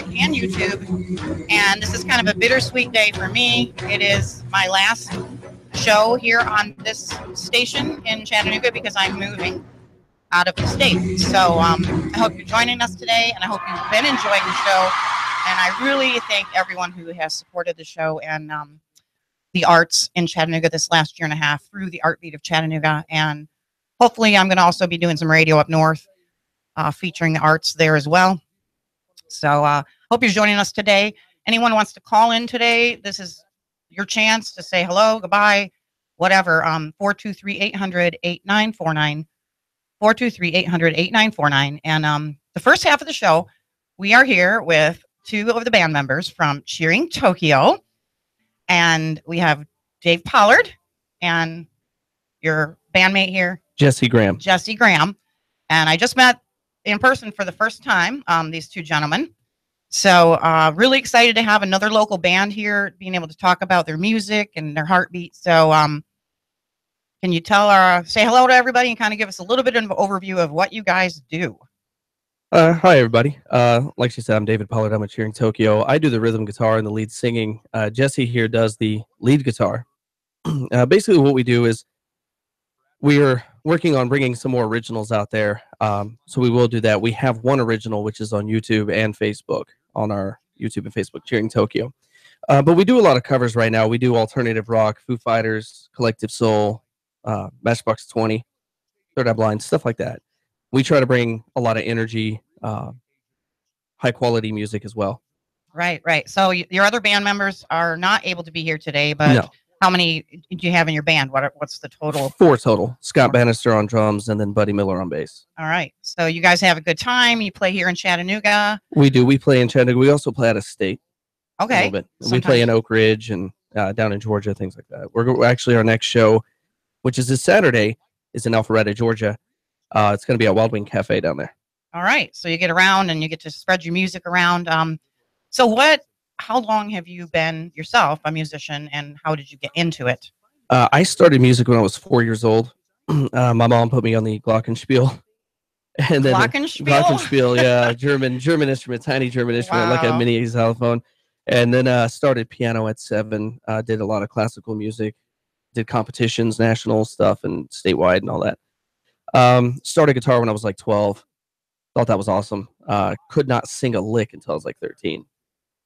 Facebook and YouTube. And this is kind of a bittersweet day for me. It is my last show here on this station in Chattanooga because I'm moving out of the state. So I hope you're joining us today, and I hope you've been enjoying the show. And I really thank everyone who has supported the show and the arts in Chattanooga this last year and a half through the Art Beat of Chattanooga. And hopefully I'm going to also be doing some radio up north featuring the arts there as well. So hope you're joining us today. Anyone wants to call in today, this is your chance to say hello, goodbye, whatever. 423-800-8949. 423-800-8949. And the first half of the show, we are here with two of the band members from Cheering Tokyo. And we have Dave Pollard and your bandmate here, Jesse Graham. Jesse Graham. And I just met in person for the first time, these two gentlemen. So really excited to have another local band here, being able to talk about their music and their heartbeat. So can you say hello to everybody and kind of give us a little bit of an overview of what you guys do? Hi, everybody. Like she said, I'm David Pollard. I'm at Cheering Tokyo. I do the rhythm guitar and the lead singing. Jesse here does the lead guitar. Basically, what we do is we are working on bringing some more originals out there. So we will do that. We have one original, which is on YouTube and Facebook, on our YouTube and Facebook, Cheering Tokyo. But we do a lot of covers right now. We do alternative rock, Foo Fighters, Collective Soul, Matchbox 20, Third Eye Blind, stuff like that. We try to bring a lot of energy, high quality music as well. Right. So your other band members are not able to be here today, but no. How many do you have in your band? What's the total? 4 total. Scott Bannister on drums and then Buddy Miller on bass. All right. So you guys have a good time. You play here in Chattanooga. We do. We play in Chattanooga. We also play out of state. Okay. A little bit. We play in Oak Ridge and down in Georgia, things like that. We're actually, our next show, which is this Saturday, is in Alpharetta, Georgia. It's going to be at Wild Wing Cafe down there. All right. So you get around and you get to spread your music around. How long have you been yourself a musician, and how did you get into it? I started music when I was 4 years old. My mom put me on the glockenspiel. And then Glockenspiel, yeah, German instrument, tiny German instrument, wow. Like a mini xylophone. And then started piano at 7. Did a lot of classical music, did competitions, national stuff, and statewide and all that. Started guitar when I was like 12. Thought that was awesome. Could not sing a lick until I was like 13.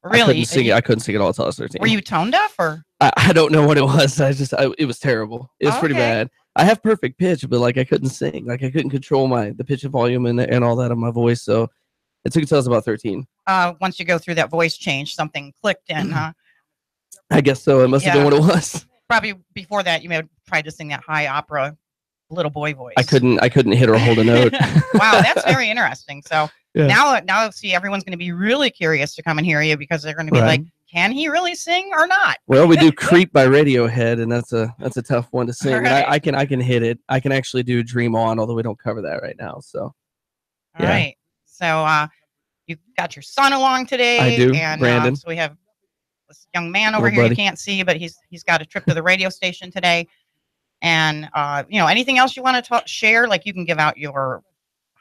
Really? I couldn't sing it all until I was 13. Were you tone deaf or? I don't know what it was. It was terrible. It was pretty bad. I have perfect pitch, but like I couldn't sing. Like I couldn't control the pitch and volume and all that of my voice. So it took until I was about 13. Once you go through that voice change, something clicked in, huh? I guess so. It must have been what it was. Probably before that, you may have tried to sing that high opera little boy voice. I couldn't hit or hold a note. Wow, that's very interesting. So now see, everyone's going to be really curious to come and hear you because they're going to be like, can he really sing or not? Well, we do "Creep" by Radiohead, and that's a tough one to sing. Right. I can hit it. I can actually do "Dream On," although we don't cover that right now. So, all right. So you've got your son along today. I do, and Brandon. So we have this young man over here. You can't see, but he's got a trip to the radio station today. And anything else you want to share? Like you can give out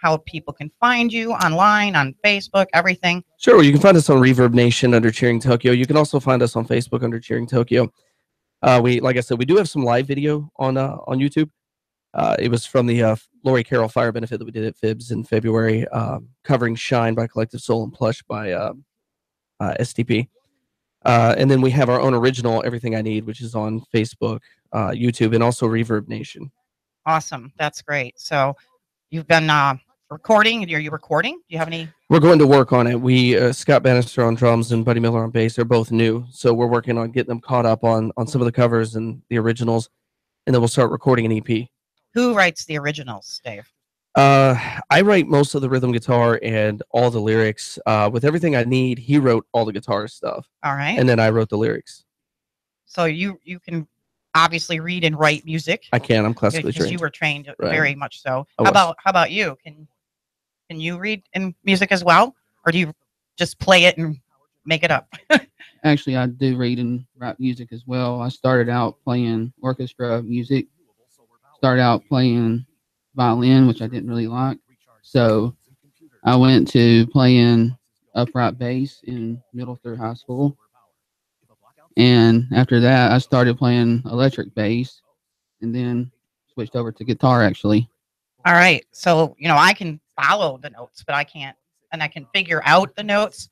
how people can find you online, on Facebook, everything. Sure. Well, you can find us on Reverb Nation under Cheering Tokyo. You can also find us on Facebook under Cheering Tokyo. Like I said, we do have some live video on YouTube. It was from the Lori Carroll Fire Benefit that we did at Fibs in February, covering "Shine" by Collective Soul and "Plush" by STP. And then we have our own original, "Everything I Need," which is on Facebook, YouTube, and also Reverb Nation. Awesome. That's great. So you've been recording. Are you recording? Do you have any? We're going to work on it. We Scott Bannister on drums and Buddy Miller on bass. They're both new. So we're working on getting them caught up on some of the covers and the originals. And then we'll start recording an EP. Who writes the originals, Dave? I write most of the rhythm guitar and all the lyrics. With "Everything I Need," he wrote all the guitar stuff. All right. And then I wrote the lyrics. So you can obviously read and write music. I can. I'm classically trained. You were trained very much so. How about you? Can you read in music as well, or do you just play it and make it up? Actually, I do read and write music as well. I started out playing orchestra music. Started out playing violin, which I didn't really like. So I went to playing upright bass in middle through high school. And after that, I started playing electric bass and then switched over to guitar, actually. All right. So, I can follow the notes, but I can't, and I can figure out the notes.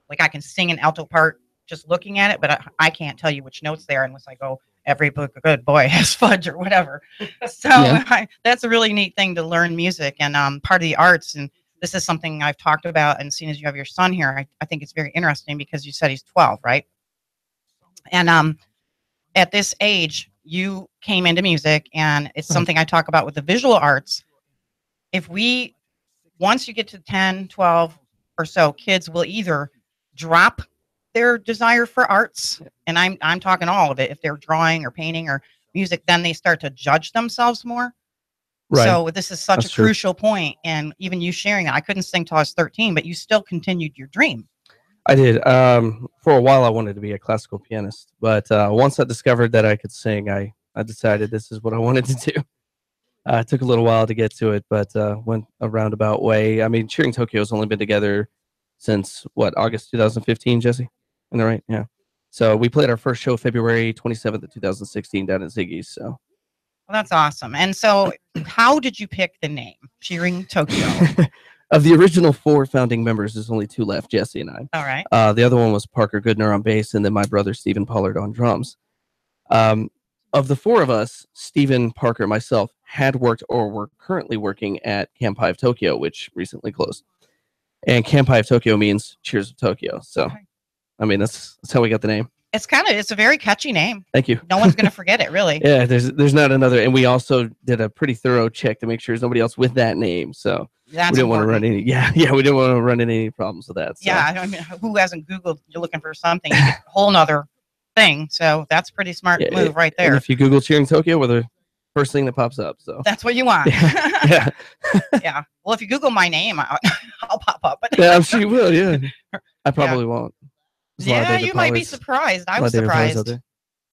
Like I can sing an alto part just looking at it, but I can't tell you which notes they are unless I go, every good boy has fudge or whatever. So that's a really neat thing to learn music and part of the arts. And this is something I've talked about. And seeing as you have your son here, I think it's very interesting because you said he's 12, right? And at this age, you came into music, and it's something I talk about with the visual arts. Once you get to 10, 12 or so, kids will either drop their desire for arts, and I'm talking all of it. If they're drawing or painting or music, then they start to judge themselves more. Right. So this is such a crucial point, and even you sharing that, I couldn't sing till I was 13, but you still continued your dream. I did. For a while, I wanted to be a classical pianist, but once I discovered that I could sing, I decided this is what I wanted to do. It took a little while to get to it, but went a roundabout way. I mean, Cheering Tokyo has only been together since, August 2015, Jesse? Am I right? Yeah. So we played our first show February 27th of 2016 down at Ziggy's. So. Well, that's awesome. And so how did you pick the name, Cheering Tokyo? Of the original 4 founding members, there's only 2 left, Jesse and I. All right. The other one was Parker Goodner on bass, and then my brother, Stephen Pollard, on drums. Of the 4 of us, Stephen, Parker, and myself had worked or were currently working at Camp High of Tokyo, which recently closed. And Camp High of Tokyo means Cheers of Tokyo. So, I mean, that's how we got the name. It's a very catchy name. Thank you. No one's going to forget it, really. Yeah, there's not another. And we also did a pretty thorough check to make sure there's nobody else with that name. So that's we didn't want to run any. Yeah, we didn't want to run into any problems with that. So. Yeah, I mean, who hasn't Googled, you're looking for something, you get a whole nother thing. So that's a pretty smart move right there. And if you Google Cheering Tokyo, we're the first thing that pops up. So that's what you want. Yeah. Yeah. Well, if you Google my name, I'll pop up. But yeah, I'm sure you will. Yeah, I probably won't. Yeah, you might be surprised. I was surprised.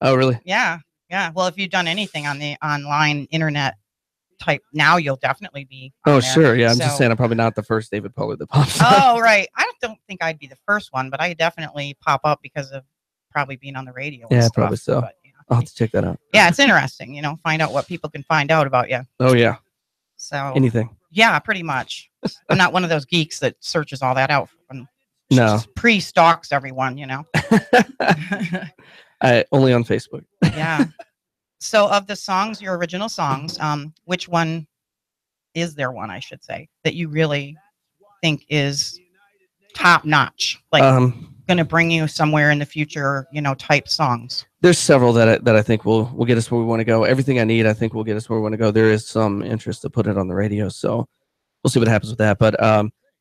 Oh, really? Yeah. Yeah. Well, if you've done anything on the online internet type now, you'll definitely be. Oh, sure. Yeah. I'm just saying I'm probably not the first David Pollard that pops up. Oh, right. I don't think I'd be the first one, but I definitely pop up because of probably being on the radio. Yeah, stuff, probably so. But, I'll have to check that out. Yeah, it's interesting, find out what people can find out about you. Oh, yeah. So anything. Yeah, pretty much. I'm not one of those geeks that searches all that out. No. Pre-stalks everyone, Only on Facebook. Yeah. So of the songs, your original songs, which one is there one, I should say, that you really think is top notch? Like going to bring you somewhere in the future, type songs? There's several that I think will get us where we want to go. Everything I Need, I think will get us where we want to go. There is some interest to put it on the radio, so we'll see what happens with that. But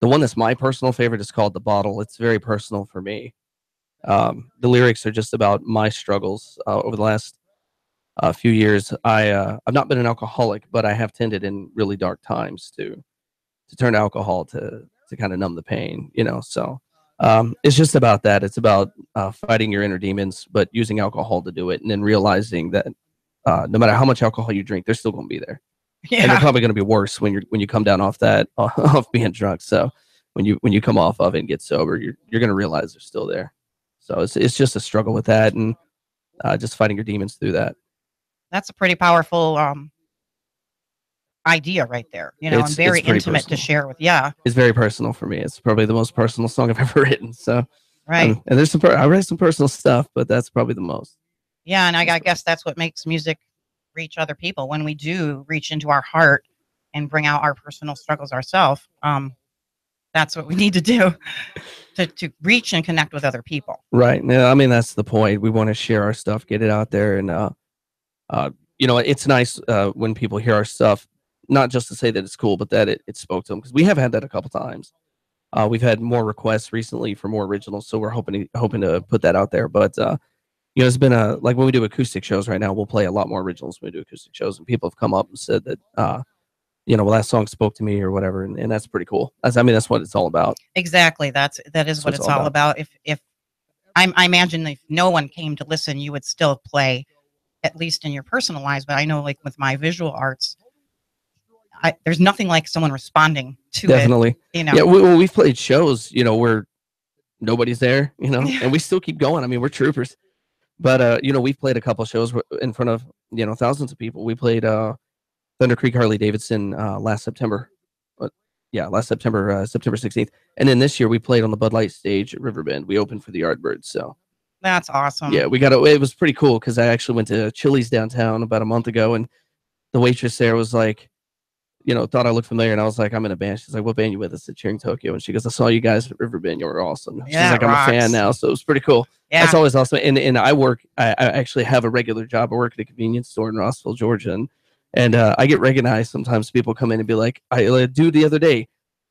the one that's my personal favorite is called The Bottle. It's very personal for me. The lyrics are just about my struggles over the last few years. I've not been an alcoholic, but I have tended in really dark times to turn to alcohol to kind of numb the pain, so it's just about that. It's about fighting your inner demons, but using alcohol to do it, and then realizing that no matter how much alcohol you drink, they're still going to be there. Yeah. And they're probably going to be worse when you come down off that off being drunk. So when you come off of it and get sober, you're going to realize they're still there. So it's just a struggle with that, and just fighting your demons through that. That's a pretty powerful idea right there. And very intimate personal to share with. Yeah, it's very personal for me. It's probably the most personal song I've ever written. So right, and there's I write some personal stuff, but that's probably the most. Yeah, and I guess that's what makes music reach other people. When we do reach into our heart and bring out our personal struggles ourselves, that's what we need to do to reach and connect with other people. Right. Yeah, I mean, that's the point. We want to share our stuff, get it out there, and it's nice when people hear our stuff, not just to say that it's cool, but that it spoke to them, because we have had that a couple times. We've had more requests recently for more originals, so we're hoping to put that out there. But it's been like when we do acoustic shows right now, we'll play a lot more originals when we do acoustic shows, and people have come up and said that well, that song spoke to me or whatever, and that's pretty cool. That's what it's all about. Exactly, that is what it's all about. If I imagine if no one came to listen, you would still play, at least in your personal lives. But I know, like with my visual arts, there's nothing like someone responding to Definitely. it. Yeah, when we've played shows, where nobody's there, you know, and we still keep going. I mean, we're troopers. But you know, we've played a couple shows in front of, you know, thousands of people. We played Thunder Creek Harley Davidson last September. Last September, September 16th. And then this year we played on the Bud Light stage at Riverbend. We opened for the Yardbirds. So that's awesome. Yeah, it was pretty cool because I actually went to Chili's downtown about a month ago, and the waitress there was like, you know, thought I looked familiar, and I was like, I'm in a band. She's like, what band you with? Us at Cheering Tokyo. And she goes, I saw you guys at Riverbend. You were awesome. She's like, I'm a fan now. So it was pretty cool. Yeah. That's always awesome. And I actually have a regular job. I work at a convenience store in Rossville, Georgia. And I get recognized sometimes. People come in and be like, I do the other day,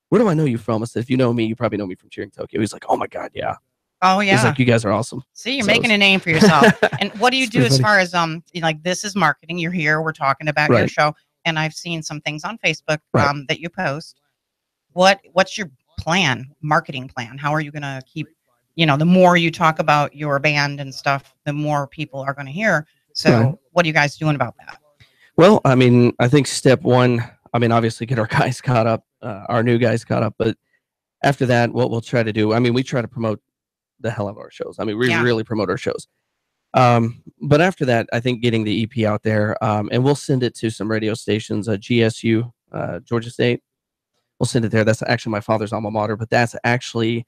where do I know you from? I said, if you know me, you probably know me from Cheering Tokyo. He's like, oh my God, yeah. Oh yeah. He's like, you guys are awesome. See, you're making a name for yourself. And what do you do as far as you know, like, this is marketing. You're here, we're talking about your show. And I've seen some things on Facebook that you post. What's your marketing plan? How are you going to keep, you know, the more you talk about your band and stuff, the more people are going to hear. So what are you guys doing about that? Well, I mean, I think step one, I mean, obviously get our guys caught up, our new guys caught up. But after that, what we'll try to do, I mean, we try to promote the hell of our shows. I mean, we really promote our shows. But after that, I think getting the EP out there, and we'll send it to some radio stations, GSU, Georgia State. We'll send it there. That's actually my father's alma mater, but that's actually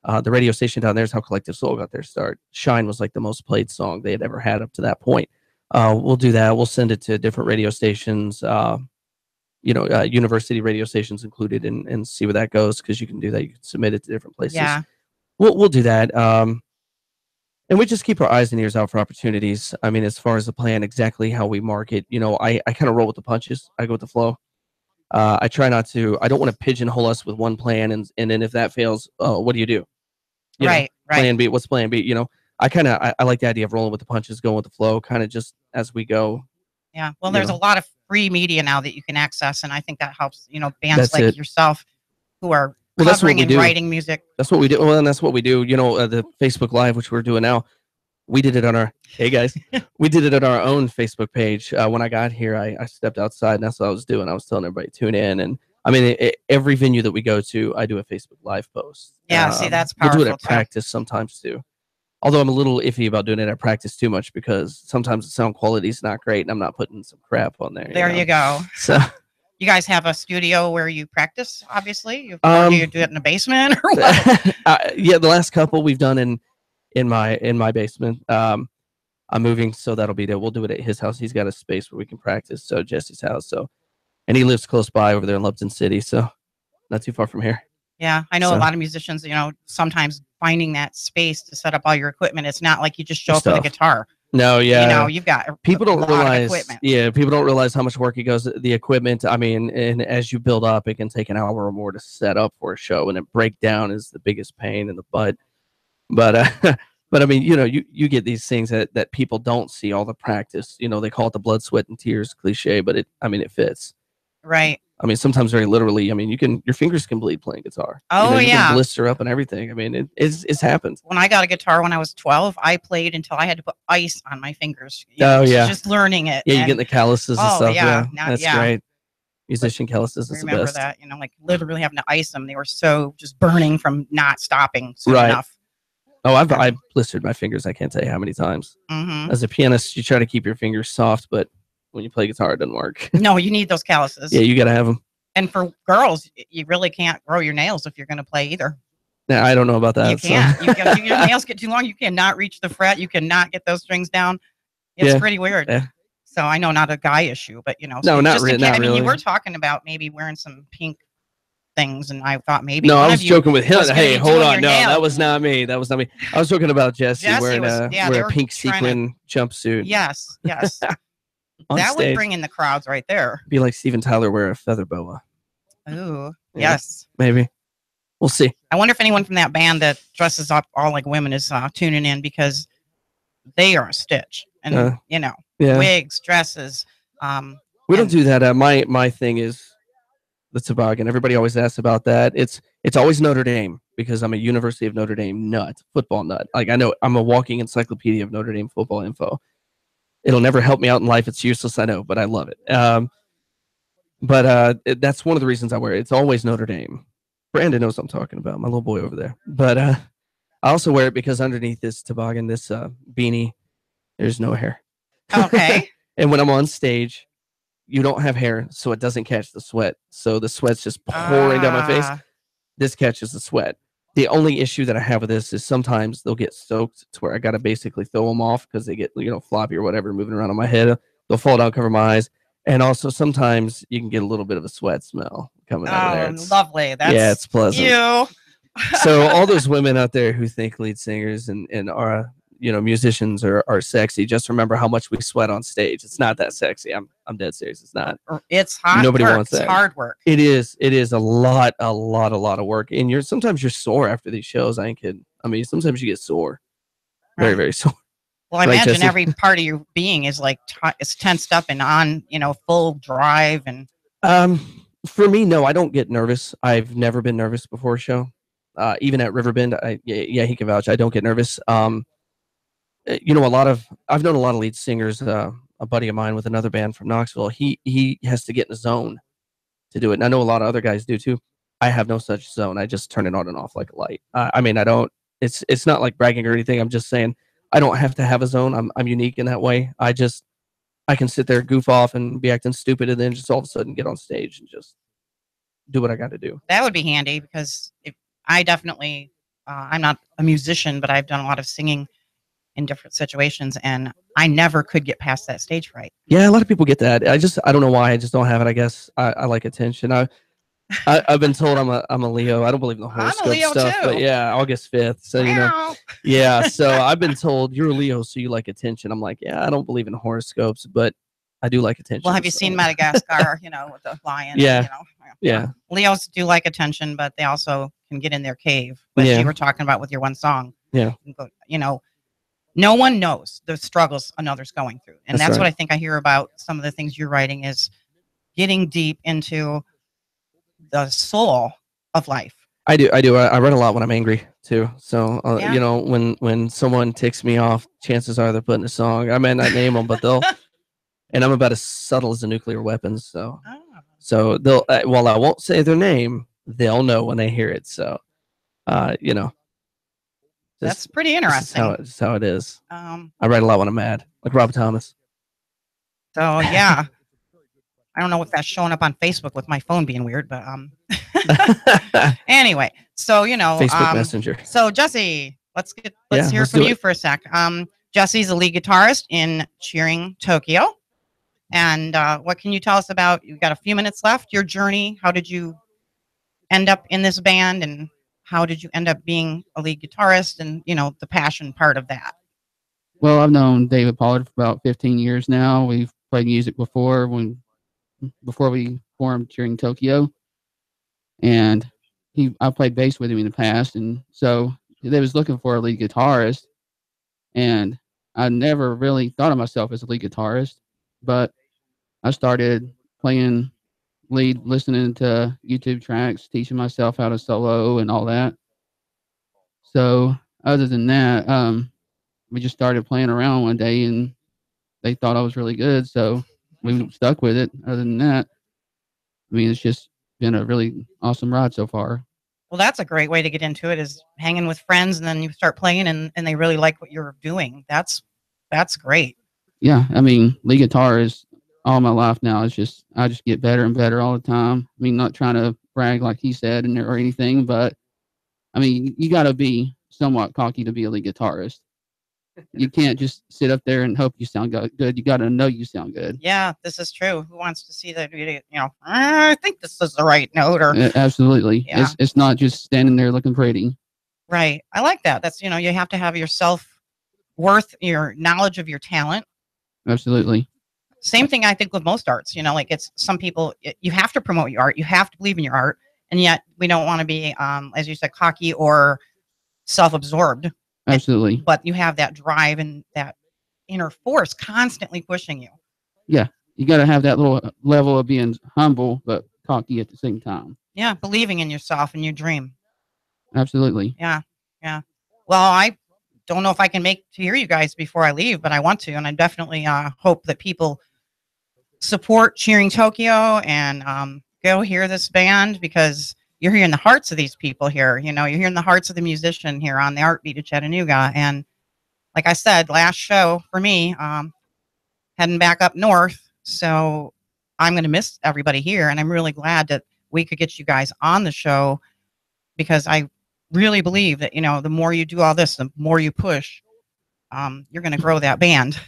the radio station down there is how Collective Soul got their start. Shine was like the most played song they had ever had up to that point. We'll do that. We'll send it to different radio stations, you know, university radio stations included, and see where that goes, because you can do that. You can submit it to different places. Yeah. We'll do that. And we just keep our eyes and ears out for opportunities. I mean, as far as the plan, exactly how we market, you know, I kind of roll with the punches. I go with the flow. I try not to, I don't want to pigeonhole us with one plan. And then if that fails, what do you do? You know, Plan B, what's plan B? You know, I like the idea of rolling with the punches, going with the flow, kind of just as we go. Yeah. Well, there's a lot of free media now that you can access. And I think that helps, you know, bands like yourself who are covering and writing music. That's what we do. Well, and that's what we do. You know, the Facebook Live, which we're doing now, we did it on our, hey guys, we did it on our own Facebook page. When I got here, I stepped outside, and that's what I was doing. I was telling everybody to tune in. And I mean, every venue that we go to, I do a Facebook Live post. Yeah, see, that's powerful. We'll do it at practice sometimes too. Although I'm a little iffy about doing it at practice too much, because sometimes the sound quality is not great, and I'm not putting some crap on there. There you go. So. You guys have a studio where you practice, obviously? You do it in a basement or what? Yeah, the last couple we've done in my basement. I'm moving, so that'll be there. We'll do it at his house. He's got a space where we can practice, so Jesse's house. So, and he lives close by over there in Lupton City, so not too far from here. Yeah, I know a lot of musicians, you know, sometimes finding that space to set up all your equipment. It's not like you just show up with a guitar. No, yeah. You know, you've got people don't realize. Yeah, people don't realize how much work it goes. The equipment. I mean, and as you build up, it can take an hour or more to set up for a show, and then breakdown is the biggest pain in the butt. But but I mean, you know, you get these things that people don't see, all the practice. You know, they call it the blood, sweat, and tears cliche, but it fits. Right. I mean, sometimes very literally. I mean, your fingers can bleed playing guitar. Oh, you know, you can blister up and everything. I mean, it's happened. When I got a guitar when I was 12, I played until I had to put ice on my fingers. Just learning it. Yeah, you get the calluses and stuff. Yeah, that's great. Musician calluses is the best. Remember that? You know, like literally having to ice them. They were so just burning from not stopping soon enough. Oh, I've blistered my fingers. I can't tell you how many times. Mm-hmm. As a pianist, you try to keep your fingers soft, but when you play guitar, it doesn't work. No, you need those calluses. Yeah, you got to have them. And for girls, you really can't grow your nails if you're going to play either. Yeah, I don't know about that. You can't. Your nails get too long. You cannot reach the fret. You cannot get those strings down. It's pretty weird. Yeah. So I know, not a guy issue, but you know. No, not really. I mean, you were talking about maybe wearing some pink things, and I thought maybe. No, I was joking with him. Hey, hold on. No, that was not me. That was not me. I was joking about Jesse wearing a pink sequin jumpsuit. Yes. That would bring in the crowds right there. Be like Steven Tyler wear a feather boa. Ooh, yes. Maybe. We'll see. I wonder if anyone from that band that dresses up all like women is tuning in, because they are a stitch. And, you know, wigs, dresses. We don't do that. My thing is the toboggan. Everybody always asks about that. It's always Notre Dame, because I'm a University of Notre Dame nut, football nut. Like, I know I'm a walking encyclopedia of Notre Dame football info. It'll never help me out in life. It's useless, I know, but I love it. But that's one of the reasons I wear it. It's always Notre Dame. Brandon knows what I'm talking about, my little boy over there. But I also wear it because underneath this toboggan, this beanie, there's no hair. Okay. And when I'm on stage, you don't have hair, so it doesn't catch the sweat. So the sweat's just pouring down my face. This catches the sweat. The only issue that I have with this is sometimes they'll get soaked to where I got to basically throw them off because they get, floppy or whatever moving around on my head. They'll fall down, cover my eyes. And also sometimes you can get a little bit of a sweat smell coming out of there. It's lovely. Yeah, it's pleasant. You. So all those women out there who think lead singers and are musicians are sexy, just remember how much we sweat on stage. It's not that sexy. I'm dead serious. It's not. It's hard. Nobody wants that. It's hard work. It is a lot of work. And sometimes you're sore after these shows. I ain't kidding. I mean, sometimes you get sore. Very, very sore. Well, I imagine every part of your being is like it's tensed up and on, full drive. And for me, no, I don't get nervous. I've never been nervous before a show. Even at Riverbend, he can vouch. I don't get nervous. I've known a lot of lead singers. A buddy of mine with another band from Knoxville, he has to get in the zone to do it. And I know a lot of other guys do too. I have no such zone. I just turn it on and off like a light. I don't. It's not like bragging or anything. I'm just saying I don't have to have a zone. I'm unique in that way. I can sit there, goof off, and be acting stupid, and then just all of a sudden get on stage and just do what I got to do. That would be handy because I definitely, I'm not a musician, but I've done a lot of singing in different situations, and I never could get past that stage fright. Yeah, a lot of people get that. I don't know why. I just don't have it. I guess I like attention. I've been told I'm a Leo. I don't believe in the horoscope stuff, too. But yeah, August 5th. So yeah. So I've been told you're a Leo, so you like attention. I'm like, yeah, I don't believe in horoscopes, but I do like attention. Well, have you seen Madagascar? with the lion. Yeah. Yeah. Leos do like attention, but they also can get in their cave, which you were talking about with your one song. Yeah. No one knows the struggles another's going through. And that's right. what I think I hear about some of the things you're writing is getting deep into the soul of life. I do. I write a lot when I'm angry too. So, when someone ticks me off, chances are they're putting a song. I may not name them, but they'll, and I'm about as subtle as the nuclear weapons. So they'll, while I won't say their name, they'll know when they hear it. So, that's pretty interesting. That's how it is. I write a lot when I'm mad, like Rob Thomas. So yeah, I don't know if that's showing up on Facebook with my phone being weird, but anyway. So Facebook Messenger. So Jesse, let's hear from you for a sec. Jesse's a lead guitarist in Cheering Tokyo, and what can you tell us about? You've got a few minutes left. Your journey. How did you end up in this band, and how did you end up being a lead guitarist and, the passion part of that? Well, I've known David Pollard for about 15 years now. We've played music before we formed Cheering Tokyo. And I played bass with him in the past. And so they was looking for a lead guitarist. And I never really thought of myself as a lead guitarist. But I started playing lead, listening to YouTube tracks, teaching myself how to solo and all that. So other than that, we just started playing around one day and they thought I was really good, so we stuck with it. Other than that, it's just been a really awesome ride so far. Well, that's a great way to get into it, is hanging with friends, and then you start playing and they really like what you're doing. That's great. Yeah, lead guitar is all my life now. I just get better and better all the time. Not trying to brag like he said or anything, but you got to be somewhat cocky to be a lead guitarist. You can't just sit up there and hope you sound good. You got to know you sound good. Yeah, this is true. Who wants to see that? I think this is the right note. Or absolutely, yeah. It's not just standing there looking pretty. Right. I like that. That's you have to have your self-worth, your knowledge of your talent. Absolutely. Same thing I think with most arts, like it's some people, you have to promote your art. You have to believe in your art. And yet we don't want to be, as you said, cocky or self-absorbed. Absolutely. But you have that drive and that inner force constantly pushing you. Yeah. You got to have that little level of being humble, but cocky at the same time. Yeah. Believing in yourself and your dream. Absolutely. Yeah. Yeah. Well, I don't know if I can make to hear you guys before I leave, but I want to. And I definitely hope that people support Cheering Tokyo and go hear this band, because you're hearing the hearts of these people here. You know, you're hearing the hearts of the musician here on the Art Beat of Chattanooga. And like I said, last show for me, heading back up north. So I'm going to miss everybody here. And I'm really glad that we could get you guys on the show, because I really believe that, you know, the more you do all this, the more you push, you're going to grow that band.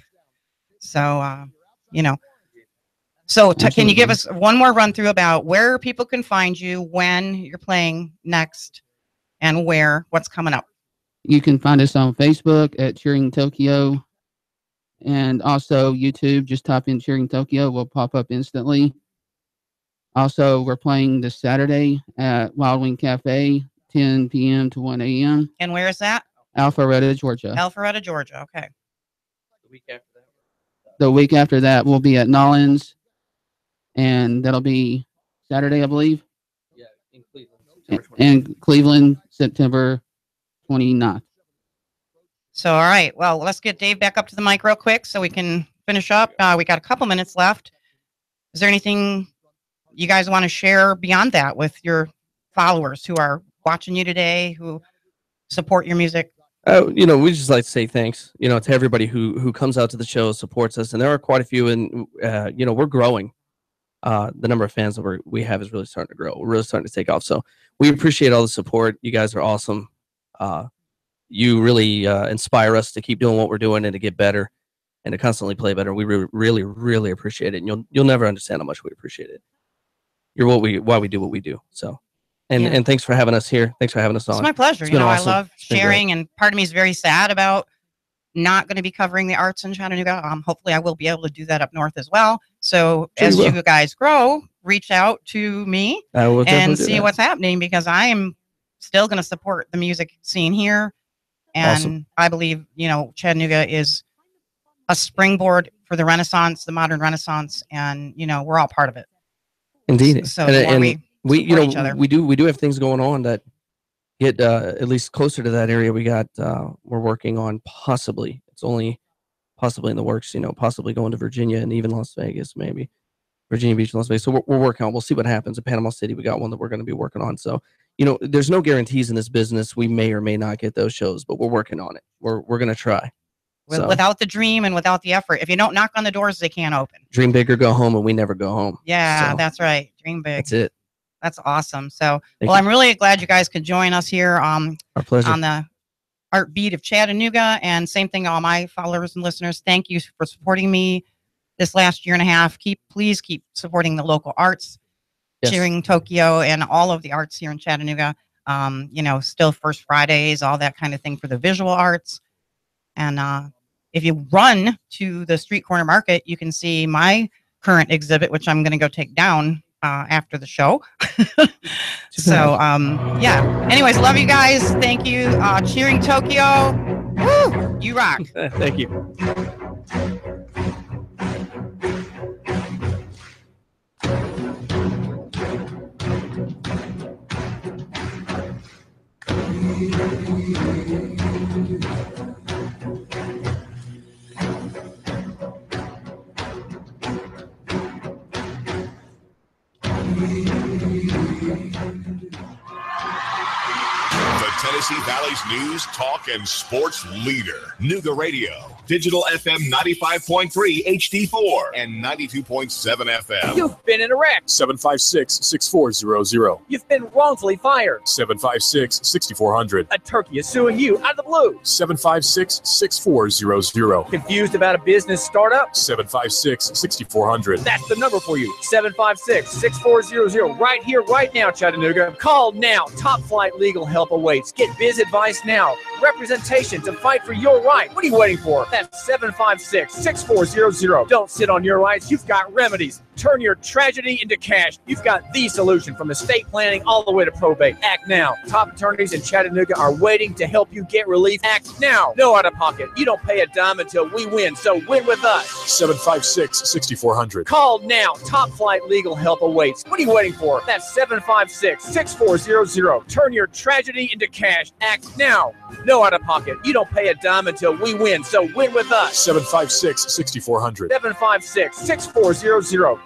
So, you know, so can you give us one more run through about where people can find you, when you're playing next, and what's coming up? You can find us on Facebook at Cheering Tokyo, and also YouTube. Just type in Cheering Tokyo, will pop up instantly. Also, we're playing this Saturday at Wild Wing Cafe, 10 p.m. to 1 a.m. And where is that? Alpharetta, Georgia. Alpharetta, Georgia. Okay. The week after that, we'll be at Nollins, and that'll be Saturday, I believe. Yeah, in Cleveland. In Cleveland, September 29th. So, all right. Well, let's get Dave back up to the mic real quick so we can finish up. We got a couple minutes left. Is there anything you guys want to share beyond that with your followers who are watching you today, who support your music? You know, we just like to say thanks, you know, to everybody who comes out to the show, supports us, and there are quite a few, and you know, we're growing. The number of fans that we have is really starting to grow. We're really starting to take off. So we appreciate all the support. You guys are awesome. You really inspire us to keep doing what we're doing and to get better and to constantly play better. We really, really appreciate it. And you'll never understand how much we appreciate it. You're why we do what we do. So. And thanks for having us here. Thanks for having us on. It's my pleasure. It's you know, awesome. I love sharing, and part of me is very sad about not going to be covering the arts in Chattanooga. Hopefully I will be able to do that up north as well. So as you guys grow, reach out to me and see what's happening, because I am still going to support the music scene here. And awesome. I believe, you know, Chattanooga is a springboard for the Renaissance, the modern Renaissance, and, you know, we're all part of it. Indeed. So we you know, we do have things going on that get at least closer to that area. We got we're working on possibly, it's only possibly in the works, you know, possibly going to Virginia and even Las Vegas, maybe Virginia Beach and Las Vegas. So we're working on, we'll see what happens. In Panama City, we got one that we're going to be working on. So, you know, there's no guarantees in this business. We may or may not get those shows, but we're working on it. We're going to try. Without the dream and without the effort, if you don't knock on the doors, they can't open. Dream big or go home, and we never go home. Yeah, so, that's right. Dream big. That's it. That's awesome. So, I'm really glad you guys could join us here Our pleasure. on the Art Beat of Chattanooga. And same thing to all my followers and listeners. Thank you for supporting me this last year and a half. Please keep supporting the local arts, Cheering Tokyo, and all of the arts here in Chattanooga. You know, still First Fridays, all that kind of thing for the visual arts. And if you run to the street corner market, you can see my current exhibit, which I'm going to go take down after the show. So, yeah. Anyways, love you guys. Thank you. Cheering Tokyo. Woo! You rock. Thank you. Tennessee Valley's news, talk, and sports leader. Nooga Radio. Digital FM 95.3 HD4 and 92.7 FM. You've been in a wreck. 756-6400. You've been wrongfully fired. 756-6400. A turkey is suing you out of the blue. 756-6400. Confused about a business startup? 756-6400. That's the number for you. 756-6400. Right here, right now, Chattanooga. Call now. Top flight legal help awaits. Get biz advice now. Representation to fight for your right. What are you waiting for? That's 756-6400. Don't sit on your rights. You've got remedies. Turn your tragedy into cash. You've got the solution, from estate planning all the way to probate. Act now. Top attorneys in Chattanooga are waiting to help you get relief. Act now. No out of pocket. You don't pay a dime until we win. So win with us. 756-6400. Call now. Top flight legal help awaits. What are you waiting for? That's 756-6400. Turn your tragedy into cash. Act now. No out of pocket. You don't pay a dime until we win. So win with us. 756-6400. 756-6400.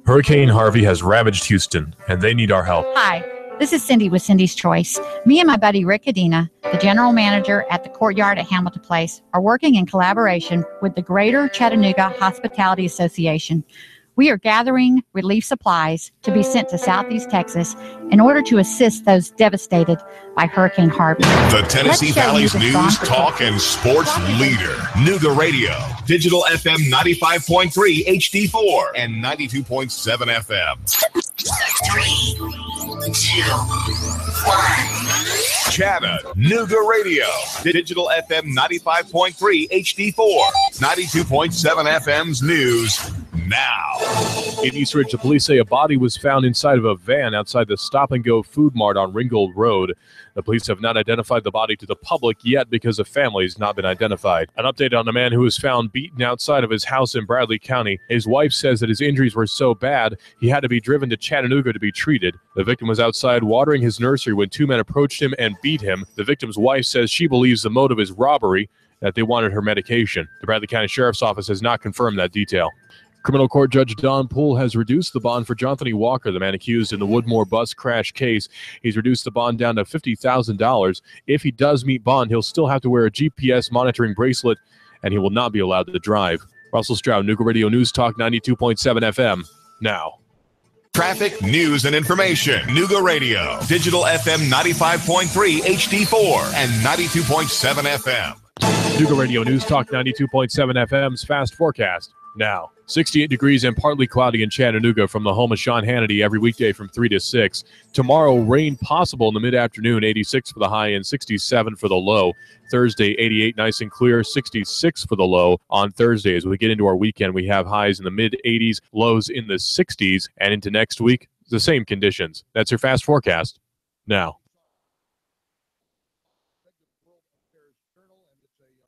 Hurricane Harvey has ravaged Houston, and they need our help. Hi, this is Cindy with Cindy's Choice. Me and my buddy Rick Adina, the general manager at the Courtyard at Hamilton Place, are working in collaboration with the Greater Chattanooga Hospitality Association. We are gathering relief supplies to be sent to Southeast Texas in order to assist those devastated by Hurricane Harvey. The Tennessee Valley's news, talk, and sports leader. Nooga Radio. Digital FM 95.3 HD4 and 92.7 FM. 3, 2, 1. Chattanooga Radio. Digital FM 95.3 HD4. 92.7 FM's news. Now. In East Ridge, the police say a body was found inside of a van outside the Stop and Go Food Mart on Ringgold Road. The police have not identified the body to the public yet because the family has not been identified. An update on a man who was found beaten outside of his house in Bradley County. His wife says that his injuries were so bad he had to be driven to Chattanooga to be treated. The victim was outside watering his nursery when two men approached him and beat him. The victim's wife says she believes the motive is robbery, that they wanted her medication. The Bradley County Sheriff's Office has not confirmed that detail. Criminal Court Judge Don Poole has reduced the bond for Jonathan Walker, the man accused in the Woodmore bus crash case. He's reduced the bond down to $50,000. If he does meet bond, he'll still have to wear a GPS monitoring bracelet, and he will not be allowed to drive. Russell Stroud, Nooga Radio News Talk 92.7 FM. Now. Traffic, news, and information. Nooga Radio. Digital FM 95.3 HD4 and 92.7 FM. Nooga Radio News Talk 92.7 FM's fast forecast. Now, 68 degrees and partly cloudy in Chattanooga from the home of Sean Hannity every weekday from 3 to 6. Tomorrow, rain possible in the mid-afternoon, 86 for the high and 67 for the low. Thursday, 88 nice and clear, 66 for the low on Thursday. As we get into our weekend, we have highs in the mid-80s, lows in the 60s, and into next week, the same conditions. That's your fast forecast. Now.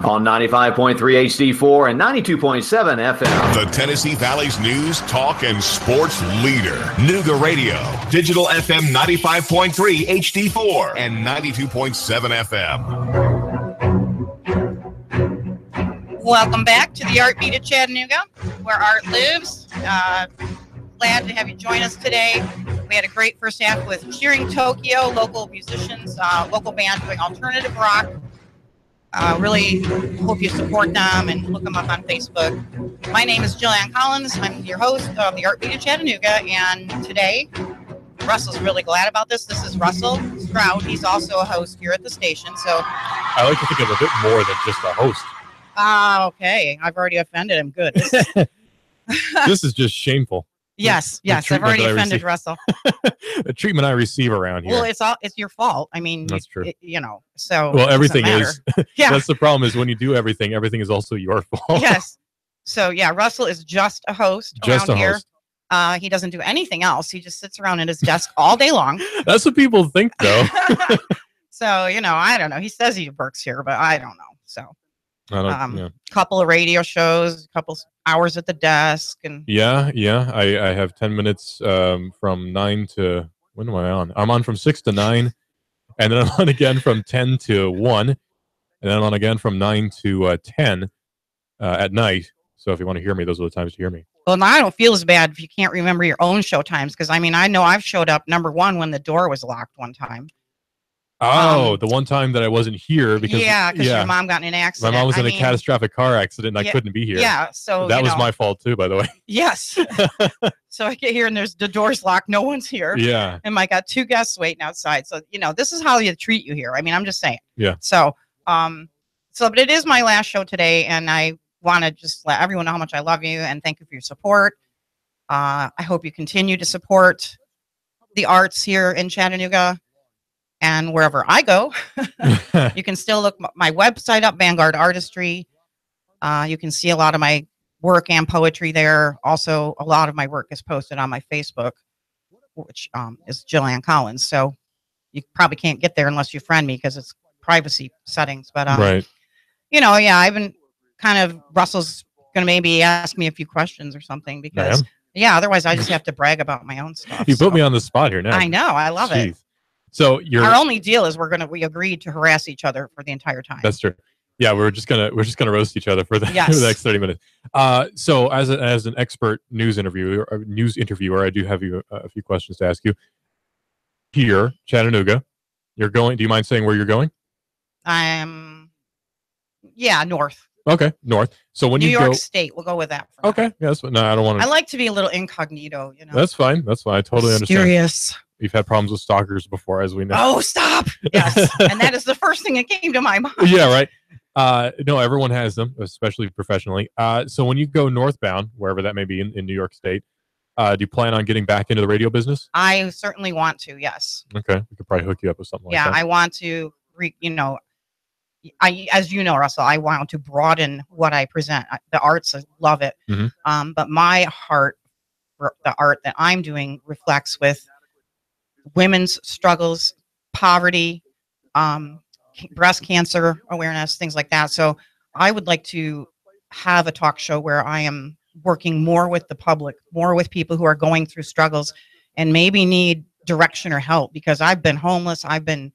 On 95.3 HD4 and 92.7 FM. The Tennessee Valley's news, talk, and sports leader. Nooga Radio. Digital FM 95.3 HD4 and 92.7 FM. Welcome back to the Art Beat at Chattanooga, where art lives. Glad to have you join us today. We had a great first half with Cheering Tokyo, local musicians, local band doing alternative rock. Really hope you support them and look them up on Facebook. My name is Jillian Collins. I'm your host of the Art Beat of Chattanooga, and today, Russell's really glad about this. This is Russell Stroud. He's also a host here at the station. So I like to think of a bit more than just a host. Okay. I've already offended him. Good. This is just shameful. Yes. I've already offended Russell. The treatment I receive around here. Well, it's your fault. I mean, that's true. So well, everything is. Yeah. That's the problem is when you do everything is also your fault. Yes. So yeah, Russell is just a host around here. He doesn't do anything else. He just sits around at his desk all day long. That's what people think, though. So I don't know. He says he works here, but I don't know. So. Couple of radio shows, a couple hours at the desk, and I have 10 minutes from 9 to when am I on? I'm on from 6 to 9, and then I'm on again from 10 to 1, and then I'm on again from 9 to 10 at night. So if you want to hear me, those are the times to hear me. Well, now I don't feel as bad if you can't remember your own show times, because I know I've showed up number one when the door was locked one time. Oh, the one time that I wasn't here because your mom got in an accident. My mom was in a catastrophic car accident and I couldn't be here. Yeah, so that was my fault too, by the way. Yes. So I get here and the door's locked, no one's here. Yeah. And I got two guests waiting outside. So this is how you treat you here. I mean, I'm just saying. Yeah. So but it is my last show today, and I want to just let everyone know how much I love you and thank you for your support. I hope you continue to support the arts here in Chattanooga. And wherever I go, you can still look my website up, Vanguard Artistry. You can see a lot of my work and poetry there. Also, a lot of my work is posted on my Facebook, which is Jillian Collins. So you probably can't get there unless you friend me because it's privacy settings. But, right. I've been Russell's going to maybe ask me a few questions or something because, otherwise I just have to brag about my own stuff. You put me on the spot here now. I know. I love it. So our only deal is we agreed to harass each other for the entire time. That's true. Yeah, we're just gonna roast each other for the, Yes. for the next 30 minutes. So as an expert news interviewer, I do have you a few questions to ask you. Here, Chattanooga, you're going. Do you mind saying where you're going? North. Okay, north. So when New you York go, State, we'll go with that. For now. okay, yeah, no, I don't want I to. like to be a little incognito. That's fine. That's fine. I totally understand. Mysterious. We've had problems with stalkers before, as we know. Oh, stop! Yes, and that is the first thing that came to my mind. Yeah, right. No, everyone has them, especially professionally. So when you go northbound, wherever that may be in New York State, do you plan on getting back into the radio business? I certainly want to. Yes. Okay, we could probably hook you up with something like that. Yeah, I want to. As you know, Russell, I want to broaden what I present. The arts, I love it. Mhm. But my heart, for the art that I'm doing, reflects with women's struggles, poverty, breast cancer awareness, things like that. So I would like to have a talk show where I am working more with the public, more with people who are going through struggles and maybe need direction or help, because I've been homeless. I've been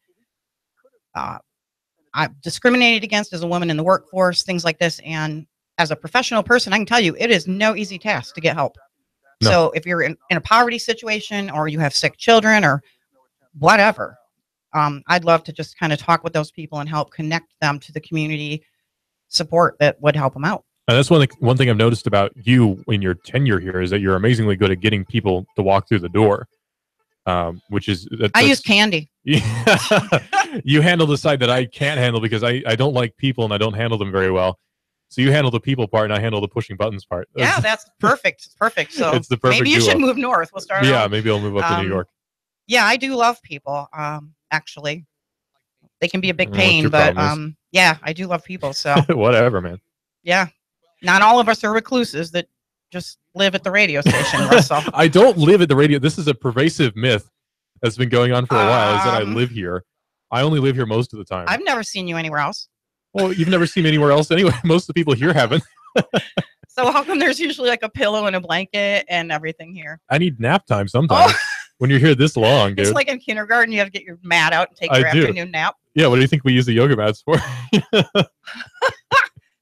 I'm discriminated against as a woman in the workforce, things like this. And as a professional person, I can tell you, it is no easy task to get help. No. So if you're in a poverty situation, or you have sick children, or whatever, I'd love to just kind of talk with those people and help connect them to the community support that would help them out. And that's one thing I've noticed about you in your tenure here is that you're amazingly good at getting people to walk through the door, which is I use candy. Yeah. You handle the side that I can't handle because I don't like people and I don't handle them very well. So you handle the people part and I handle the pushing buttons part. Yeah, that's perfect. Perfect. So It's the perfect maybe you duo. should move north. We'll start. Yeah, out. maybe I'll move up to New York. Yeah, I do love people. Actually, they can be a big I don't know what pain, your but problem yeah, I do love people. So Whatever, man. yeah, not all of us are recluses that just live at the radio station, Russell. I don't live at the radio. This is a pervasive myth that's been going on for a while, is that I live here. I only live here most of the time. I've never seen you anywhere else. Well, you've never seen me anywhere else anyway. Most of the people here haven't. So how come there's usually like a pillow and a blanket and everything here? I need nap time sometimes. When you're here this long, dude. It's like in kindergarten, you have to get your mat out and take your I do. afternoon nap. Yeah, what do you think we use the yoga mats for?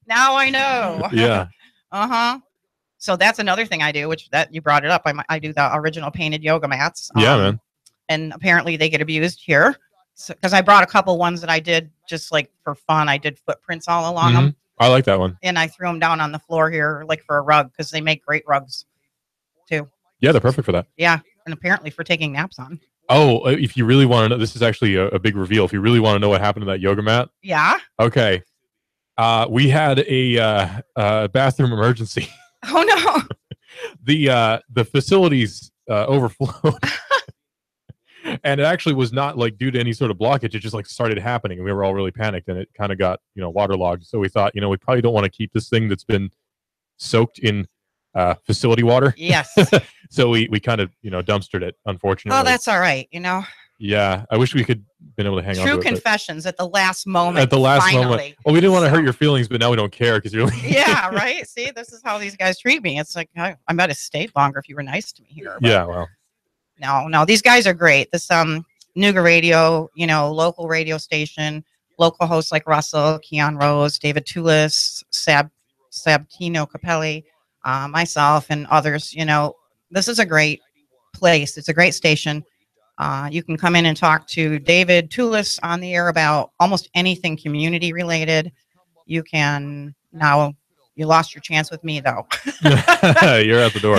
Now I know. Yeah. So that's another thing I do, which that you brought it up. I do the original painted yoga mats. Yeah, man. And apparently they get abused here. Because I brought a couple ones that I did just like for fun. I did footprints all along them. I like that one. And I threw them down on the floor here like for a rug, because they make great rugs too. Yeah, they're perfect for that. Yeah. And apparently for taking naps on. Oh, if you really want to know, this is actually a big reveal. If you really want to know what happened to that yoga mat. Yeah. Okay. We had a bathroom emergency. Oh no. The facilities overflowed. And it actually was not like due to any sort of blockage. It just like started happening, and we were all really panicked, and it kind of got waterlogged. So we thought, we probably don't want to keep this thing that's been soaked in facility water. Yes. So we kind of dumpstered it, unfortunately. Oh, that's all right. Yeah, I wish we could been able to hang on to True it. confessions at the last moment. At the last finally. moment. Well, we didn't want to hurt your feelings, but now we don't care because you're like Yeah, right. See, this is how these guys treat me. It's like I might have stayed longer if you were nice to me here. But yeah, well. No, these guys are great. This Nooga Radio, local radio station, local hosts like Russell, Keon Rose, David Tulis, Sabtino Cupelli, myself, and others. This is a great place. It's a great station. You can come in and talk to David Tulis on the air about almost anything community related. You can now. You lost your chance with me, though. You're out the door.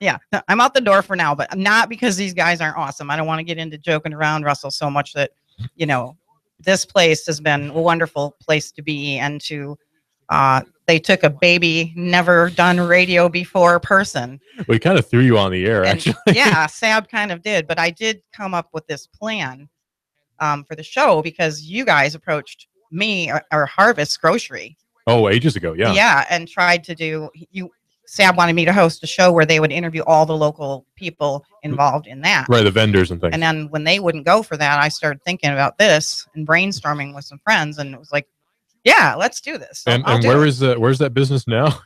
Yeah, I'm out the door for now, but not because these guys aren't awesome. I don't want to get into joking around, Russell, so much that, this place has been a wonderful place to be. And they took a baby, never done radio before person. We kind of threw you on the air, actually. Yeah, Sab kind of did. But I did come up with this plan for the show because you guys approached me or Harvest Grocery. Oh, ages ago, yeah. Yeah, and tried to do Sab wanted me to host a show where they would interview all the local people involved in that. Right, the vendors and things. And then when they wouldn't go for that, I started thinking about this and brainstorming with some friends, and it was like, yeah, let's do this. So and where's that business now?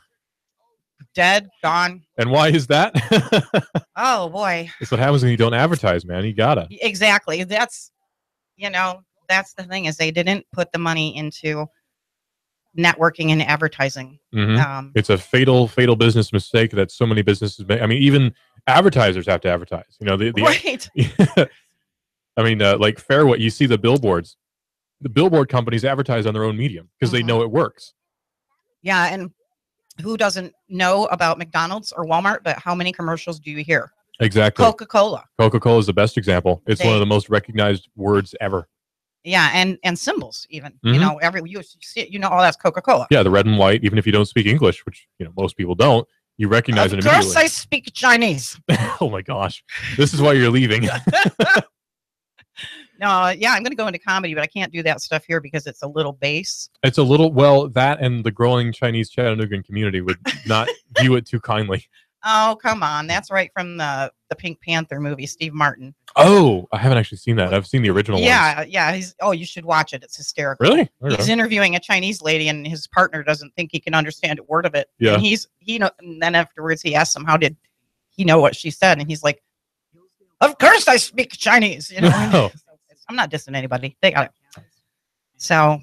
Dead, gone. And why is that? Oh boy. That's what happens when you don't advertise, man. You gotta. Exactly. That's the thing, is they didn't put the money into networking and advertising. It's a fatal business mistake that so many businesses make. I mean, even advertisers have to advertise. You know, Right. I mean, like Fairway, you see the billboards. The billboard companies advertise on their own medium because they know it works. Yeah, and who doesn't know about McDonald's or Walmart, but how many commercials do you hear? Exactly. Coca-Cola. Coca-Cola is the best example. It's one of the most recognized words ever. Yeah, and symbols even. You know, you see it, you know, oh, that's Coca-Cola. Yeah, the red and white, even if you don't speak English, which, you know, most people don't, you recognize it immediately. Of course I speak Chinese. Oh my gosh. This is why you're leaving. No, yeah, I'm going to go into comedy, but I can't do that stuff here because it's a little base. It's a little, well, that and the growing Chinese Chattanoogan community would not view it too kindly. Oh, come on. That's right from the Pink Panther movie, Steve Martin. Oh, I haven't actually seen that. I've seen the original one. Yeah. You should watch it. It's hysterical. Really? Okay. He's interviewing a Chinese lady, and his partner doesn't think he can understand a word of it. Yeah. And and then afterwards he asks him, how did he know what she said? And he's like, of course I speak Chinese. You know, Oh. I'm not dissing anybody. They got it. So,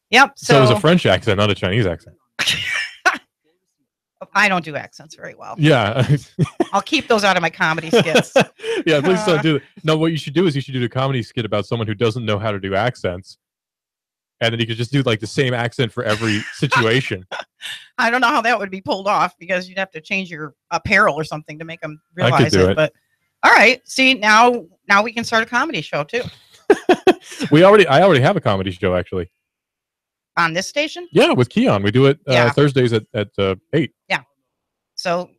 yep. So it was a French accent, not a Chinese accent. I don't do accents very well. Yeah. I'll keep those out of my comedy skits. Yeah, please don't do it. No, what you should do is you should do a comedy skit about someone who doesn't know how to do accents. And then you could just do like the same accent for every situation. I don't know how that would be pulled off because you'd have to change your apparel or something to make them I could realize do it. it. But all right, see now we can start a comedy show too I already have a comedy show actually. on this station. Yeah, with Keon. We do it Yeah. Thursdays at 8. So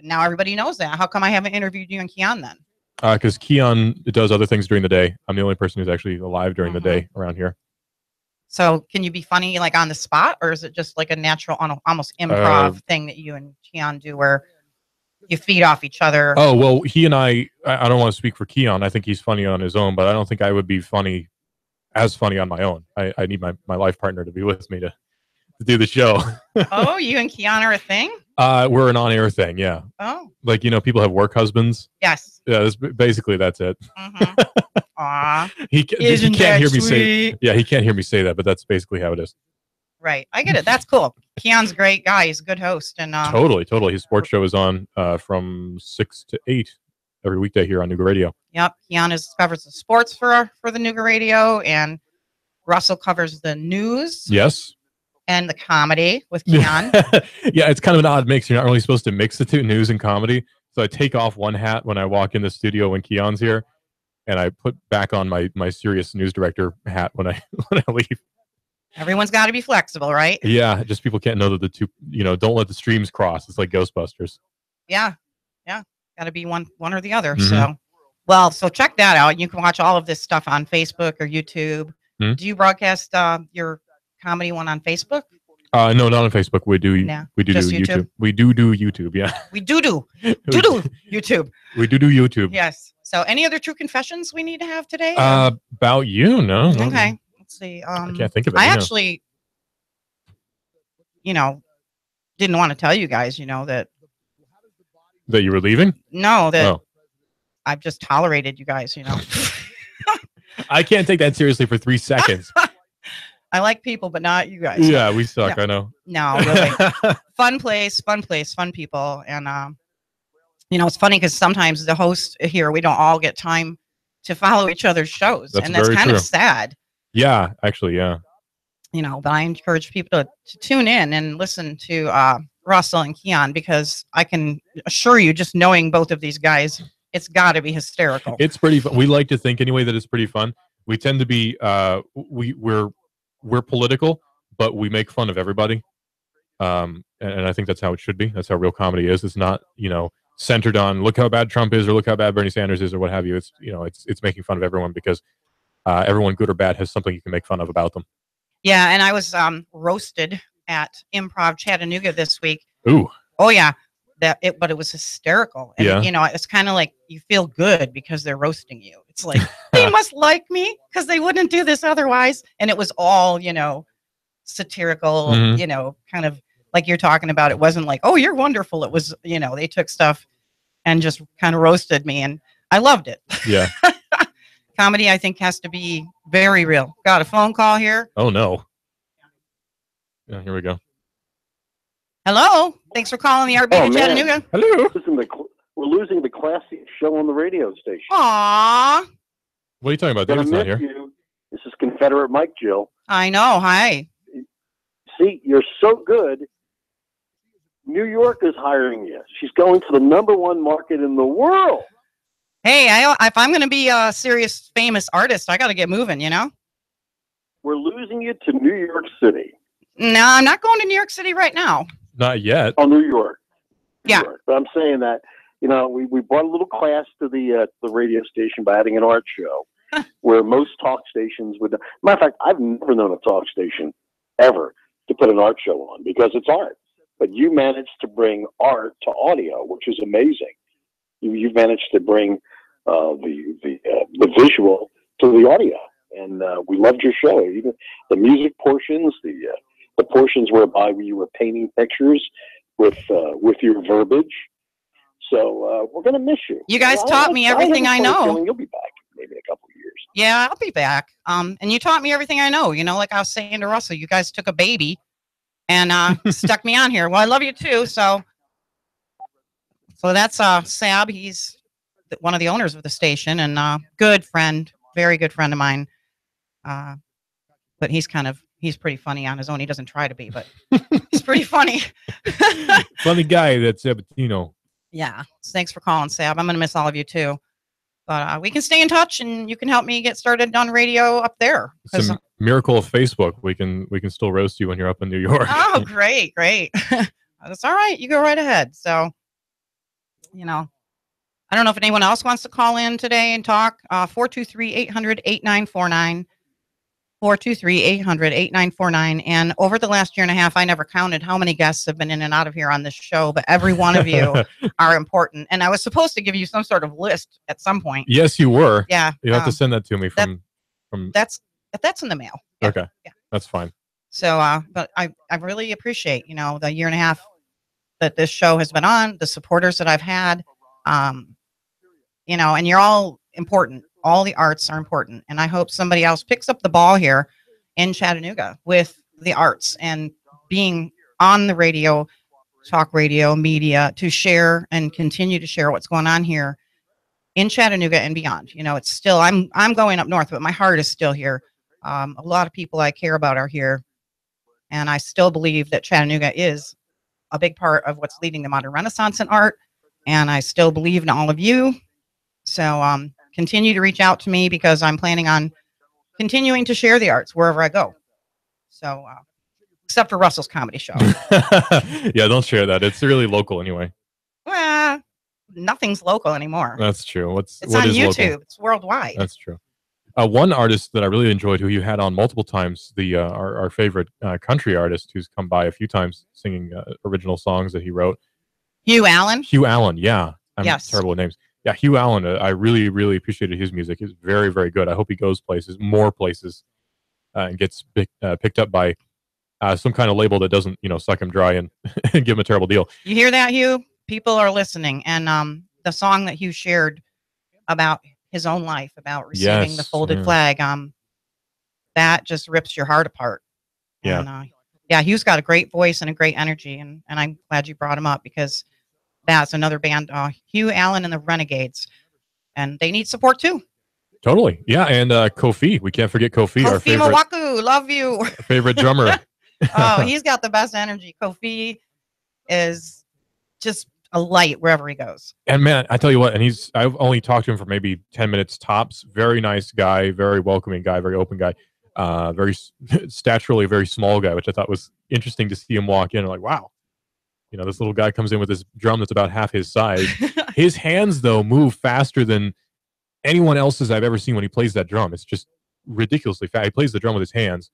now everybody knows that. How come I haven't interviewed you and Keon then? Because Keon does other things during the day. I'm the only person who's actually alive during the day around here. So can you be funny like on the spot, or is it just like a natural, almost improv thing that you and Keon do where you feed off each other? Oh, well, he and I don't want to speak for Keon. I think he's funny on his own, but I don't think I would be funny on my own. I need my life partner to be with me to do the show. Oh, you and Keon are a thing? We're an on-air thing, yeah. Oh. Like, you know, people have work husbands. Yes. Yeah, basically that's it. Aw. He can't hear me say. Yeah, he can't hear me say that, but that's basically how it is. Right. I get it. That's cool. Keon's a great guy. He's a good host. And Totally. His sports show is on from 6 to 8 every weekday here on Nooga Radio. Yep. Keon covers the sports for the Nooga Radio, and Russell covers the news. Yes. And the comedy with Keon. Yeah, it's kind of an odd mix. You're not really supposed to mix the two, news and comedy. So I take off one hat when I walk in the studio when Keon's here, and I put back on my serious news director hat when I leave. Everyone's got to be flexible, right? Yeah, just people can't know that the two, don't let the streams cross. It's like Ghostbusters. Yeah. Got to be one or the other. Mm-hmm. So check that out. You can watch all of this stuff on Facebook or YouTube. Mm-hmm. Do you broadcast your comedy one on Facebook? No, not on Facebook. We do YouTube. We do YouTube. Yeah. We do YouTube. We do YouTube. Yes. So any other true confessions we need to have today? About you? No. Okay. Let's see. I can't think of it. I actually, didn't want to tell you guys, that you were leaving. No, that I've just tolerated you guys. I can't take that seriously for 3 seconds. I like people, but not you guys. Yeah, we suck. No. I know. No, really. Fun place, fun people. And, it's funny because sometimes the hosts here, we don't all get time to follow each other's shows. That's and that's kind of sad. Yeah, actually, yeah. But I encourage people to tune in and listen to Russell and Keon, because I can assure you, just knowing both of these guys, it's got to be hysterical. It's pretty fun. We like to think anyway that it's pretty fun. We tend to be, we're political, but we make fun of everybody. And I think that's how it should be. That's how real comedy is. It's not, centered on look how bad Trump is or look how bad Bernie Sanders is or what have you. It's, it's making fun of everyone because everyone, good or bad, has something you can make fun of about them. Yeah, and I was roasted at Improv Chattanooga this week. Ooh. Oh yeah, but it was hysterical. And, yeah. It's kind of like you feel good because they're roasting you. It's like they must like me because they wouldn't do this otherwise. And it was all satirical. Mm-hmm. Kind of like you're talking about. It wasn't like, oh, you're wonderful. It was they took stuff and just kind of roasted me, and I loved it. Yeah. Comedy, I think, has to be very real. Got a phone call here. Oh, no. Yeah, here we go. Hello. Thanks for calling the RB to Chattanooga. Hello. We're losing the classy show on the radio station. Aw. What are you talking about? David's not here. You. This is Confederate Mike, Jill. I know. Hi. See, you're so good. New York is hiring you. She's going to the #1 market in the world. Hey, if I'm going to be a serious famous artist, I got to get moving, you know? We're losing you to New York City. No, I'm not going to New York City right now. Not yet. Oh, New York. Yeah. York. But I'm saying that, we brought a little class to the radio station by adding an art show where most talk stations would. Matter of fact, I've never known a talk station ever to put an art show on because it's art. But you managed to bring art to audio, which is amazing. You managed to bring the visual to the audio, and we loved your show. Even the music portions, the portions whereby you were painting pictures with your verbiage. So we're gonna miss you. You guys taught me everything I know. You'll be back maybe in a couple of years. Yeah, I'll be back. And you taught me everything I know. Like I was saying to Russell, you guys took a baby and stuck me on here. Well, I love you too. So that's Sab. He's one of the owners of the station and good friend, very good friend of mine. But he's pretty funny on his own. He doesn't try to be, but he's pretty funny. Funny guy, that's Sabatino. Yeah. Thanks for calling, Sab. I'm going to miss all of you too. But we can stay in touch and you can help me get started on radio up there. It's a miracle of Facebook. We can still roast you when you're up in New York. Oh, great. That's all right. You go right ahead. So, I don't know if anyone else wants to call in today and talk. 423-800-8949. 423-800-8949. And over the last year and a half, I never counted how many guests have been in and out of here on this show, but every one of you are important. And I was supposed to give you some sort of list at some point. Yes, you were. Yeah. You have to send that to me from That's in the mail. Yeah. Okay. Yeah. That's fine. So, but I really appreciate, the year and a half that this show has been on, the supporters that I've had, and you're all important. All the arts are important. And I hope somebody else picks up the ball here in Chattanooga with the arts and being on the radio, talk radio, media to share and continue to share what's going on here in Chattanooga and beyond. It's still, I'm going up north, but my heart is still here. A lot of people I care about are here. And I still believe that Chattanooga is a big part of what's leading the modern Renaissance in art. And I still believe in all of you. So, continue to reach out to me because I'm planning on continuing to share the arts wherever I go. So, except for Russell's comedy show. Yeah, don't share that. It's really local anyway. Well, nothing's local anymore. That's true. It's on YouTube. Local? It's worldwide. That's true. One artist that I really enjoyed, who you had on multiple times, our favorite country artist, who's come by a few times singing original songs that he wrote. Hugh Allen. Hugh Allen, yeah. I'm yes. terrible with names. Yeah, Hugh Allen. I really, really appreciated his music. It's very, very good. I hope he goes more places, and gets picked up by some kind of label that doesn't, suck him dry and give him a terrible deal. You hear that, Hugh? People are listening, and the song that Hugh shared about his own life, about receiving the folded flag, that just rips your heart apart. Yeah. And, Hugh's got a great voice and a great energy, and I'm glad you brought him up because that's another band, Hugh Allen and the Renegades, and they need support too. Totally, yeah, and Kofi, we can't forget Kofi, our favorite. Mawaku, love you. Favorite drummer. Oh, he's got the best energy. Kofi is just a light wherever he goes. And man, I tell you what, and I've only talked to him for maybe 10 minutes tops. Very nice guy, very welcoming guy, very open guy. Very staturally very small guy, which I thought was interesting to see him walk in. Like, wow. This little guy comes in with this drum that's about half his size. His hands, though, move faster than anyone else's I've ever seen when he plays that drum. It's just ridiculously fast. He plays the drum with his hands,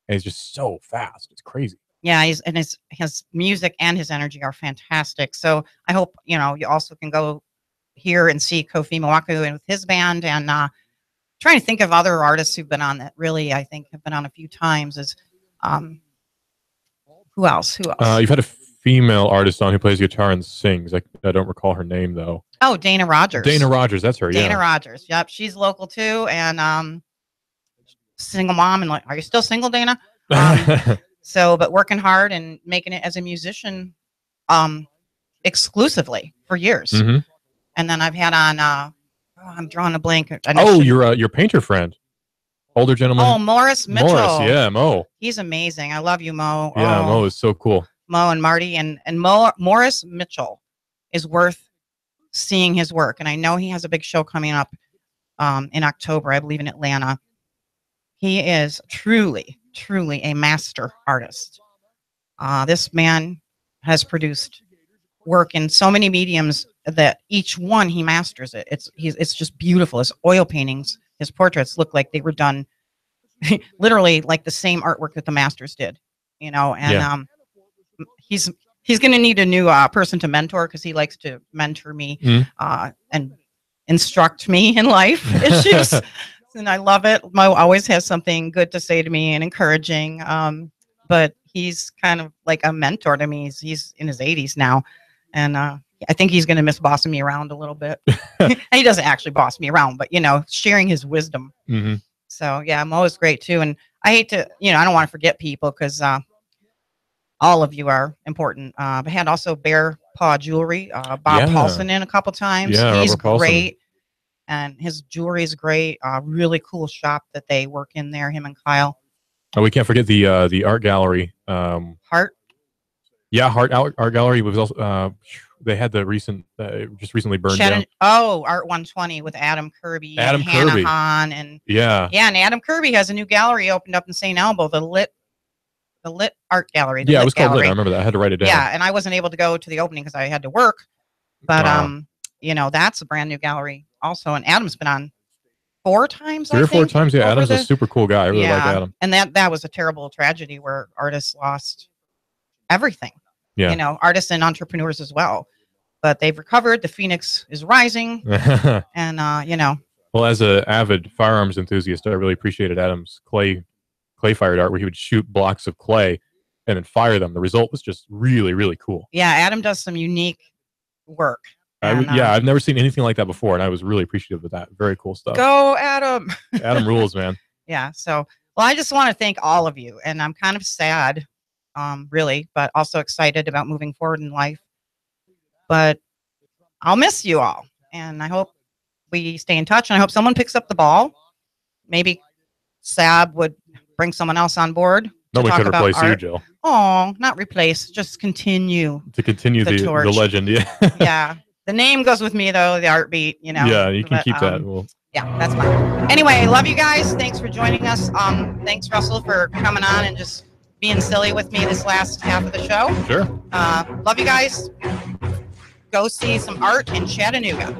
and he's just so fast. It's crazy. Yeah, his music and his energy are fantastic. So I hope, you also can go here and see Kofi Mawaku and with his band. And trying to think of other artists who've been on that really, I think, have been on a few times. Is who else? You've had a female artist on who plays guitar and sings. I don't recall her name though. Oh, Dana Rogers. Dana Rogers, that's her. Dana Rogers. Yep, she's local too, and single mom. And are you still single, Dana? So, but working hard and making it as a musician, exclusively for years. Mm-hmm. And then I've had on, I'm drawing a blank. Your painter friend, older gentleman. Oh, Morris Mitchell. Morris, yeah, Mo. He's amazing. I love you, Mo. Yeah, Mo is so cool. Mo and Marty and Morris Mitchell is worth seeing his work. And I know he has a big show coming up in October, I believe, in Atlanta. He is truly, truly a master artist. This man has produced work in so many mediums that each one he masters it. It's just beautiful. His oil paintings, his portraits look like they were done literally like the same artwork that the masters did, and he's going to need a new person to mentor, because he likes to mentor me and instruct me in life issues. And I love it. Mo always has something good to say to me and encouraging. But he's kind of like a mentor to me. He's in his 80s now. And I think he's going to miss bossing me around a little bit. And he doesn't actually boss me around, but, sharing his wisdom. Mm-hmm. So, yeah, Mo is great, too. And I hate to, I don't want to forget people, because all of you are important. I had also Bear Paw Jewelry, Bob Paulson in a couple times. Yeah, he's Robert great. And his jewelry is great. Really cool shop that they work in there, him and Kyle. Oh, we can't forget the art gallery. Hart? Yeah, Hart Art Gallery was also. They had the recent, just recently burned down. Oh, Art 120 with Adam Kirby. Adam and Kirby. Hannah Hahn and Yeah. Yeah, and Adam Kirby has a new gallery opened up in St. Elmo, the Lit Art Gallery. Yeah, it was called Lit. I remember that. I had to write it down. Yeah, and I wasn't able to go to the opening because I had to work. But that's a brand new gallery also. And Adam's been on 4 times. 3 or 4 times. Yeah, Adam's a super cool guy. I really like Adam. And that was a terrible tragedy where artists lost everything. Yeah. Artists and entrepreneurs as well. But they've recovered. The Phoenix is rising. And Well, as an avid firearms enthusiast, I really appreciated Adam's clay fired art, where he would shoot blocks of clay and then fire them. The result was just really, really cool. Yeah, Adam does some unique work. I've never seen anything like that before, and I was really appreciative of that. Very cool stuff. Go, Adam. Adam rules, man. Yeah. So, well, I just want to thank all of you, and I'm kind of sad, really, but also excited about moving forward in life. But I'll miss you all, and I hope we stay in touch, and I hope someone picks up the ball. Maybe Sab would bring someone else on board. Nobody could replace you, Jill. Oh, not replace, just continue. To continue the legend, yeah. Yeah. The name goes with me, though, the art beat, Yeah, you can keep that. Yeah, that's fine. Anyway, love you guys. Thanks for joining us. Thanks, Russell, for coming on and just being silly with me this last half of the show. Sure. Love you guys. Go see some art in Chattanooga.